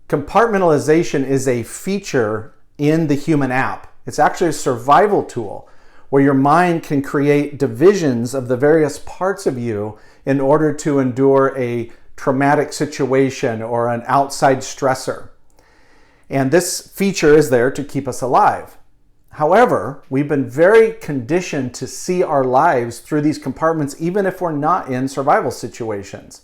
Compartmentalization is a feature in the human app. It's actually a survival tool where your mind can create divisions of the various parts of you in order to endure a traumatic situation or an outside stressor. And this feature is there to keep us alive. However, we've been very conditioned to see our lives through these compartments, even if we're not in survival situations.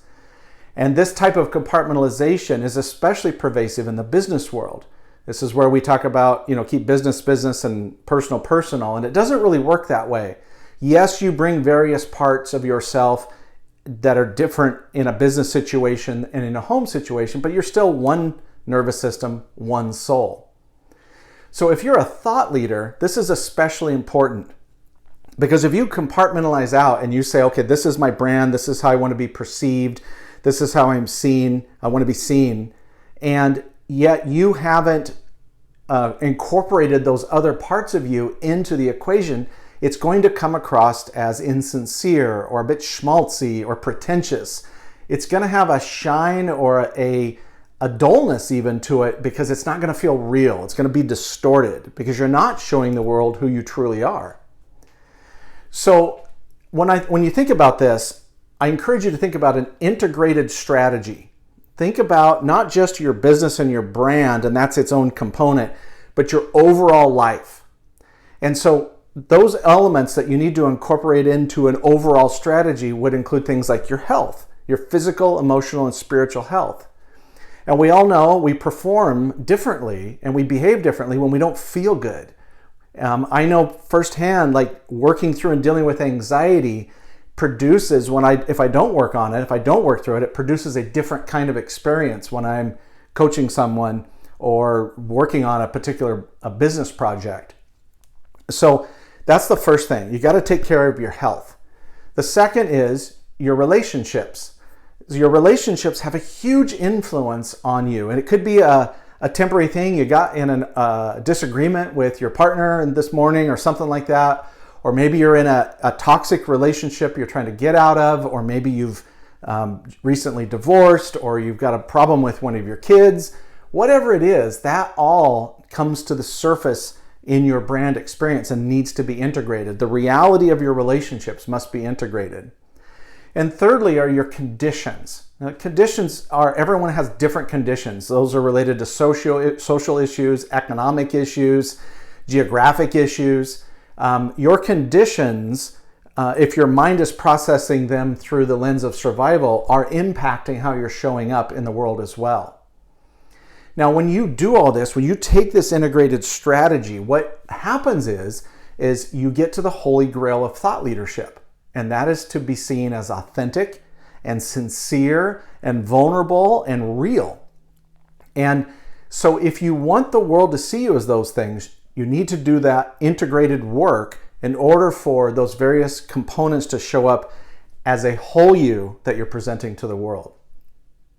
And this type of compartmentalization is especially pervasive in the business world. This is where we talk about, keep business business and personal personal, and it doesn't really work that way. Yes, you bring various parts of yourself that are different in a business situation and in a home situation, but you're still one nervous system, one soul. So if you're a thought leader, this is especially important, because if you compartmentalize out and you say, okay, this is my brand, this is how I want to be perceived, this is how I'm seen, I want to be seen, and yet you haven't incorporated those other parts of you into the equation, it's going to come across as insincere or a bit schmaltzy or pretentious. It's going to have a shine or a dullness even to it, because it's not going to feel real. It's going to be distorted because you're not showing the world who you truly are. So when you think about this, I encourage you to think about an integrated strategy. Think about not just your business and your brand, and that's its own component, but your overall life. And so those elements that you need to incorporate into an overall strategy would include things like your health, your physical, emotional, and spiritual health. And we all know we perform differently and we behave differently when we don't feel good. I know firsthand, like working through and dealing with anxiety produces, if I don't work on it, if I don't work through it, it produces a different kind of experience when I'm coaching someone or working on a particular business project. So that's the first thing. You got to take care of your health. The second is your relationships. Your relationships have a huge influence on you, and it could be a temporary thing. You got in a disagreement with your partner this morning or something like that, or maybe you're in a toxic relationship you're trying to get out of, or maybe you've recently divorced, or you've got a problem with one of your kids. Whatever it is, that all comes to the surface in your brand experience and needs to be integrated. The reality of your relationships must be integrated. And thirdly are your conditions. Now, conditions everyone has different conditions. Those are related to social issues, economic issues, geographic issues. Your conditions, if your mind is processing them through the lens of survival, are impacting how you're showing up in the world as well. Now, when you do all this, when you take this integrated strategy, what happens is you get to the holy grail of thought leadership. And that is to be seen as authentic and sincere and vulnerable and real. And so if you want the world to see you as those things, you need to do that integrated work in order for those various components to show up as a whole you that you're presenting to the world.